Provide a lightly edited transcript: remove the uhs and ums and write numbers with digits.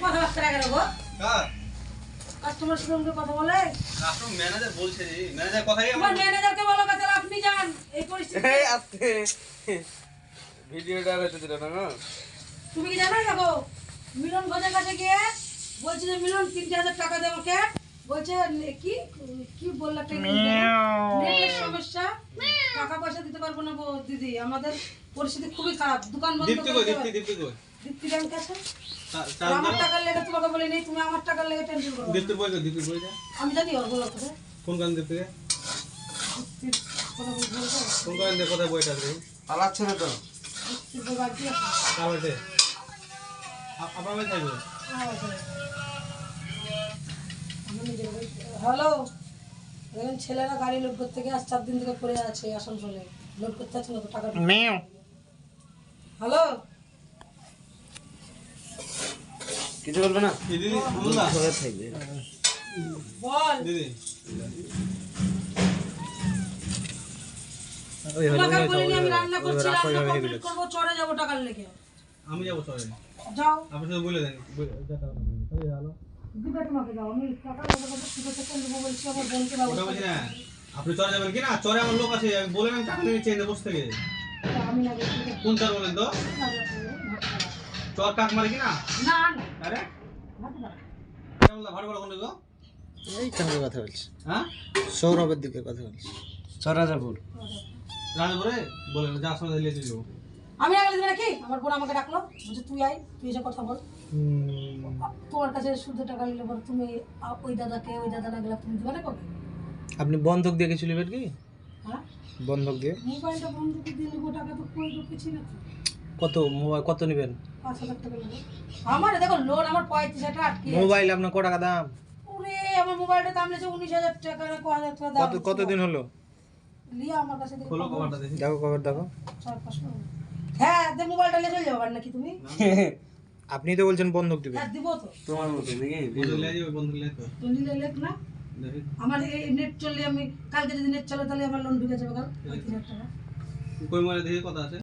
কথাবার্তা রাখে না গো। কাস্টমার সঙ্গে কথা বলে আপনার ম্যানেজার বলছে রে, ম্যানেজার কথাই তোমার ম্যানেজারকে বলো কথা আপনি যান এই পরিস্থিতি। এই আস্তে ভিডিওটা হতে দিল না। তুমি কি জানো দেখো মিলন ঘোষের কাছে গিয়ে বলছি যে মিলন 3000 টাকা দে আমাকে, বলছে কি কি বললা নেটের সমস্যা, টাকা পয়সা দিতে পারবো না গো দিদি, আমাদের পরিস্থিতি খুবই খারাপ, দোকান বন্ধ দীপ্তি কই, করতে হবে। দীপ্তি কই? দীপ্তি ব্যাংক আছে। তার আমার টাকার লেগে তোমাকে বলি নেই, তুমি আমার টাকার লেগে টেনশন করো। দীপ্তি বই কই, দীপ্তি বই যা। আমি জানি ওর বলো কথা ফোন করেন দীপ্তিকে। কথা বলবো তো ফোন করেন দে কোথায় বইটা আছে? পালাচ্ছে না তো। দীপ্তি বাকি আছে। কার বাড়িতে? আপনার বাড়ি থাকবে? হ্যালো, দেখেন ছেলেরা গাড়ি লোড করতে গিয়ে আজ 4 দিন থেকে পড়ে আছে আসানসোলে, লোড করতে আছে না তো টাকা। হ্যালো, কিছু বলবে না? দিদি বলুন না। ঘরে থাকবে। বল। দিদি তোমাকে বলিনি আমি রান্না করছি, রান্না কমপ্লিট করবো, চড়ে যাবো টাকার লেগে। আমি যাবো সরে। যাও আপনি শুধু বলে দেন। হ্যালো। দিবে তোমাকে, যাও আমি টাকা লেগে বলতে ঠিক আছে কোন দেবো বলছি, আমার বোনকে ওটা ব্যবস্থা বলছি না। আপনি চরে যাবেন কি না? চরে আমার লোক আছে, বলেন আমি টাকা নিয়ে চেয়ে বসে থেকে। আমি না গেছি কোন চর বলেন তো? চর কাক মারে কি না? না না আরে ভাত দাও। কেমন ভাড়া ভাড়া কোন গো? এই কেমন কথা বলছি? হ্যাঁ? সৌরভের দিকে কথা বলছি। চরাজাপুর। রাজপুরে বলেন যা সময় দিলে দিয়ে দেবো। আমি আগে দিবে নাকি, আমার বোন আমাকে ডাকলো বলছে তুই আয়, তুই এসে কথা বল। তোমার কাছে শুদ্ধ টাকা নিলে পরে তুমি ওই দাদাকে ওই দাদা না গেলে তুমি দিবে না কবে? আপনি বন্ধক দিয়ে কিছু নেবেন কি? হ্যাঁ বন্ধক দিয়ে মোবাইলটা বন্ধুকে দিয়ে নেবো, টাকা তো কই ঢুকেছি না তো। কত মোবাইল কত নেবেন? 5,000 টাকা নেবো। আমার দেখো লোন আমার 35,000 টাকা আটকে আছে। মোবাইল আপনার কত টাকা দাম? ওরে আমার মোবাইলটার দাম নিয়েছে 19,000 টাকা না 1,000 টাকা দাম। কতদিন হলো? লিয়া আমার কাছে দেখো খোলো কভারটা দেখি। দেখো খবর দেখো। 4-5 মাস। হ্যাঁ দে মোবাইলটা নিয়ে চলে যাবো আর নাকি তুমি? আপনি তো বলছেন বন্ধক দিবেন। হ্যাঁ দিব তো। তোমার মতো নাকি? বন্ধু লিয়ে যাবে, বন্ধু লিয়ে তো। তো নিলে লেখ না। দেখি আমার এই নেট চললে আমি কালকে যদি নেট চলে তাহলে আমার লোন ঢুকে যাবে কাল 3,000 টাকা। কই মারে দেখি কথা আছে।